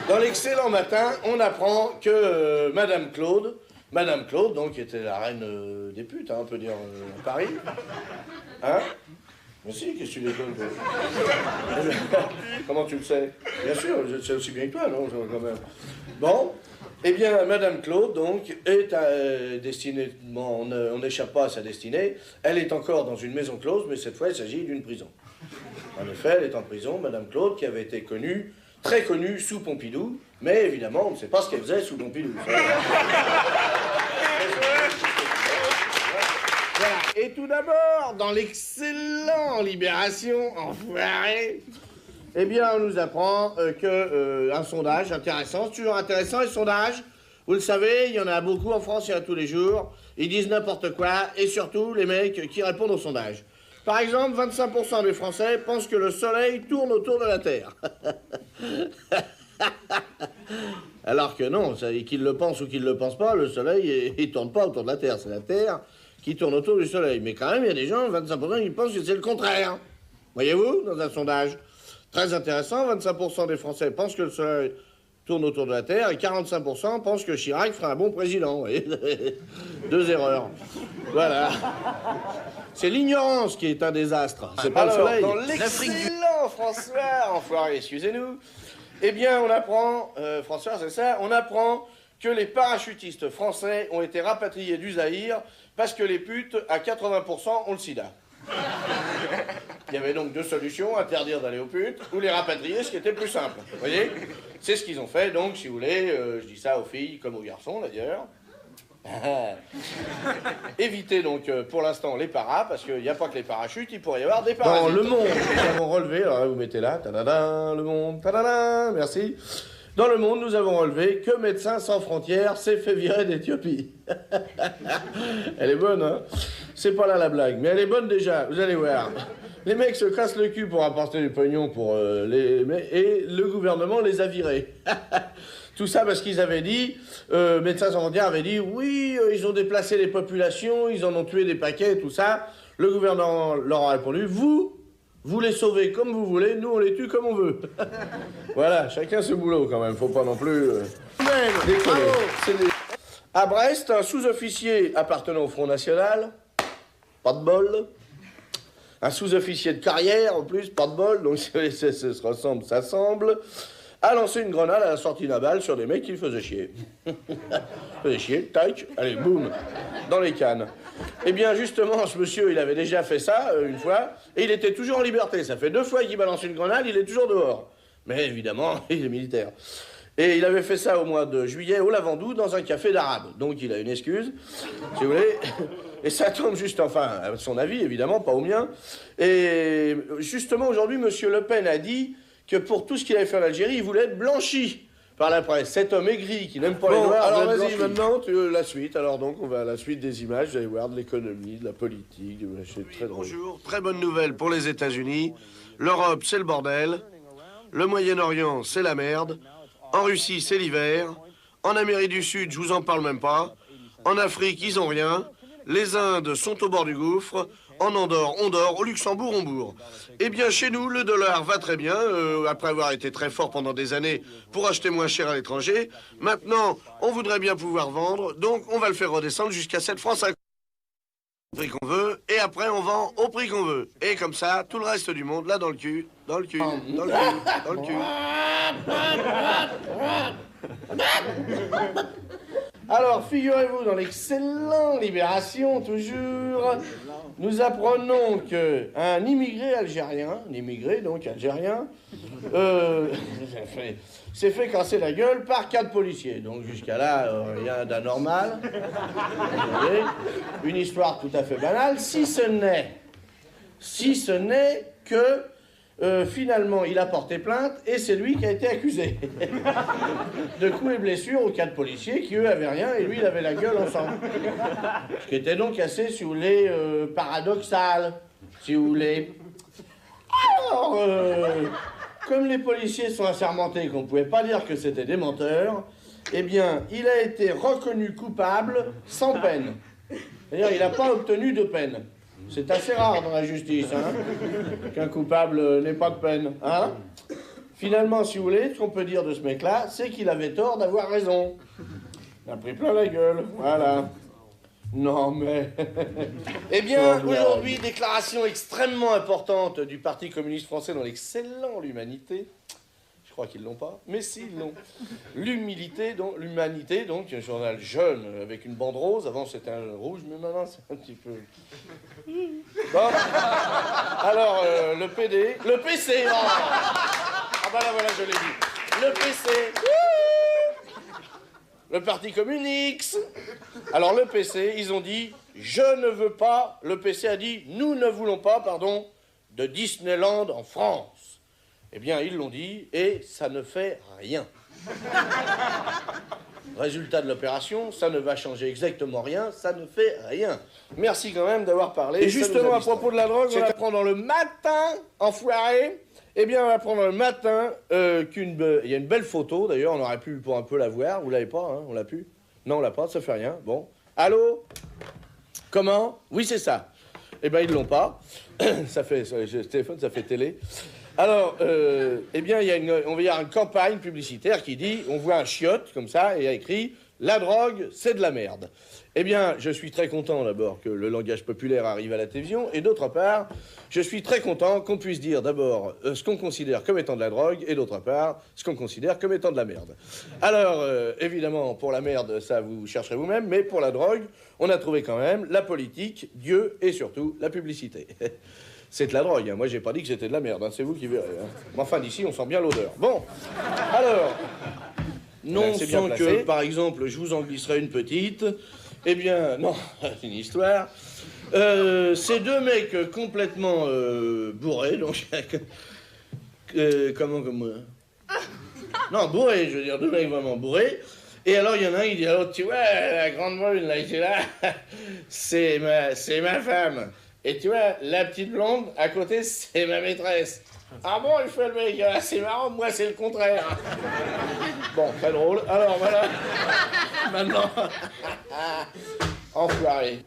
Dans l'excellent matin, on apprend que Madame Claude, donc, qui était la reine des putes, hein, on peut dire, à Paris. Hein? Mais si, qu'est-ce que tu déconnes, toi? Comment tu le sais? Bien sûr, je le sais aussi bien que toi, non, quand même. Bon, eh bien, Madame Claude, donc, est destinée... Bon, on n'échappe pas à sa destinée. Elle est encore dans une maison close, mais cette fois, il s'agit d'une prison. En effet, elle est en prison, Madame Claude, qui avait été connue, très connue sous Pompidou, mais évidemment, on ne sait pas ce qu'elle faisait sous Pompidou. Voilà. Et tout d'abord, dans l'excellent Libération, enfoiré, eh bien, on nous apprend un sondage intéressant, c'est toujours intéressant, les sondages. Vous le savez, il y en a beaucoup en France, il y en a tous les jours. Ils disent n'importe quoi, et surtout les mecs qui répondent au sondage. Par exemple, 25% des Français pensent que le soleil tourne autour de la Terre. Alors que non, qu'ils le pensent ou qu'ils ne le pensent pas, le soleil, il tourne pas autour de la Terre, c'est la Terre qui tourne autour du soleil. Mais quand même, il y a des gens, 25%, qui pensent que c'est le contraire. Voyez-vous, dans un sondage très intéressant, 25% des Français pensent que le soleil tourne autour de la Terre et 45% pensent que Chirac ferait un bon président. Vous voyez. 2 erreurs. Voilà. C'est l'ignorance qui est un désastre. C'est pas le soleil. Dans l'excellent François, enfoiré, excusez-nous, eh bien, on apprend, François, c'est ça, on apprend que les parachutistes français ont été rapatriés du Zaïre parce que les putes, à 80%, ont le sida. Il y avait donc 2 solutions, interdire d'aller aux putes ou les rapatrier, ce qui était plus simple. Vous voyez? C'est ce qu'ils ont fait, donc, si vous voulez, je dis ça aux filles comme aux garçons, d'ailleurs. Évitez donc, pour l'instant, les paras, parce qu'il n'y a pas que les parachutes, il pourrait y avoir des parasites. Dans Le Monde, nous avons relevé, alors vous mettez là, tadadin, Le Monde, tadadin, merci. Dans Le Monde, nous avons relevé que Médecins sans frontières s'est fait virer d'Éthiopie. Elle est bonne, hein? C'est pas là la blague, mais elle est bonne déjà, vous allez voir. Les mecs se cassent le cul pour apporter du pognon pour et le gouvernement les a virés. Tout ça parce qu'ils avaient dit, Médecins sans frontières avait dit, oui, ils ont déplacé les populations, ils en ont tué des paquets, tout ça. Le gouvernement leur a répondu, vous les sauvez comme vous voulez, nous on les tue comme on veut. Voilà, chacun ce boulot quand même, faut pas non plus décoller. À Brest, un sous-officier appartenant au Front National, pas de bol. Un sous-officier de carrière en plus, pas de bol, donc ça se ressemble, ça semble, a lancé une grenade à la sortie d'un bal sur des mecs qui le faisaient chier. Faisaient chier, tac, allez, boum, dans les cannes. Eh bien, justement, ce monsieur, il avait déjà fait ça une fois, et il était toujours en liberté. Ça fait 2 fois qu'il balance une grenade, il est toujours dehors. Mais évidemment, il est militaire. Et il avait fait ça au mois de juillet au Lavandou, dans un café d'arabe. Donc il a une excuse, si vous voulez. Et ça tombe juste, enfin, à son avis, évidemment, pas au mien. Et justement, aujourd'hui, M. Le Pen a dit que pour tout ce qu'il avait fait en Algérie, il voulait être blanchi par la presse. Cet homme aigri qui n'aime pas les Noirs. Alors vas-y, maintenant, la suite. Alors donc, on va à la suite des images. Vous allez voir de l'économie, de la politique. C'est très drôle. Bonjour, très bonne nouvelle pour les États-Unis. L'Europe, c'est le bordel. Le Moyen-Orient, c'est la merde. En Russie, c'est l'hiver. En Amérique du Sud, je vous en parle même pas. En Afrique, ils ont rien. Les Indes sont au bord du gouffre. En Andorre, on dort. Au Luxembourg, on bourre. Eh bien, chez nous, le dollar va très bien, après avoir été très fort pendant des années pour acheter moins cher à l'étranger. Maintenant, on voudrait bien pouvoir vendre, donc on va le faire redescendre jusqu'à 7 francs 50 au prix qu'on veut, et après on vend au prix qu'on veut. Et comme ça, tout le reste du monde, là, dans le cul, dans le cul, dans le cul, dans le cul. Alors, figurez-vous, dans l'excellent Libération, toujours, nous apprenons qu'un immigré algérien, s'est fait casser la gueule par 4 policiers. Donc jusqu'à là, rien d'anormal. Une histoire tout à fait banale, si ce n'est que finalement, il a porté plainte et c'est lui qui a été accusé de coups et blessures aux 4 policiers qui, eux, avaient rien et lui, il avait la gueule ensemble. Ce qui était donc assez, si vous voulez, paradoxal, si vous voulez. Alors, comme les policiers sont assermentés qu'on ne pouvait pas dire que c'était des menteurs, eh bien, il a été reconnu coupable sans peine. C'est-à-dire, il n'a pas obtenu de peine. C'est assez rare dans la justice, hein, qu'un coupable n'ait pas de peine, hein. Finalement, si vous voulez, ce qu'on peut dire de ce mec-là, c'est qu'il avait tort d'avoir raison. Il a pris plein la gueule, voilà. Non, mais... Eh bien, aujourd'hui, déclaration extrêmement importante du Parti communiste français dans l'excellent L'Humanité. Je crois qu'ils l'ont pas, mais si, ils l'ont. L'Humanité, donc, un journal jeune avec une bande rose. Avant, c'était un rouge, mais maintenant, c'est un petit peu... Bon. Alors, le PD... Le PC, oh. Ah bah là, voilà, je l'ai dit. Le PC... Le Parti communiste. Alors le PC, ils ont dit, je ne veux pas, le PC a dit, nous ne voulons pas, pardon, de Disneyland en France. Eh bien, ils l'ont dit, et ça ne fait rien. Résultat de l'opération, ça ne va changer exactement rien, ça ne fait rien. Merci quand même d'avoir parlé. Et justement, à propos de la drogue, on apprend le matin, enfoiré. Eh bien, on apprend le matin il y a une belle photo, d'ailleurs, on aurait pu pour un peu la voir. Vous l'avez pas, hein? On l'a pu? Non, on l'a pas, ça fait rien. Bon. Allô? Comment? Oui, c'est ça. Eh bien, ils l'ont pas. Ça fait, sur les téléphones, ça fait télé. Alors, eh bien, on va y avoir une campagne publicitaire qui dit, on voit un chiotte, comme ça, et il y a écrit, la drogue, c'est de la merde. Eh bien, je suis très content, d'abord, que le langage populaire arrive à la télévision, et d'autre part, je suis très content qu'on puisse dire, d'abord, ce qu'on considère comme étant de la drogue, et d'autre part, ce qu'on considère comme étant de la merde. Alors, évidemment, pour la merde, ça, vous chercherez vous-même, mais pour la drogue, on a trouvé quand même la politique, Dieu, et surtout, la publicité. C'est de la drogue, hein. Moi, j'ai pas dit que c'était de la merde, hein. C'est vous qui verrez. Hein. Mais enfin, d'ici, on sent bien l'odeur. Bon, alors... Non sans que, par exemple, je vous en glisserai une petite. Eh bien, non, c'est une histoire. Ces deux mecs complètement bourrés, donc... comment, comme moi? Non, bourrés, je veux dire, deux mecs vraiment bourrés. Et alors, il y en a un, il dit à l'autre, tu vois, la grande brune, là, qui est là, c'est ma femme. Et tu vois, la petite blonde, à côté, c'est ma maîtresse. Ah bon, il fait le mec, ah, c'est marrant, moi c'est le contraire. Bon, très drôle. Alors voilà, maintenant, enfoiré.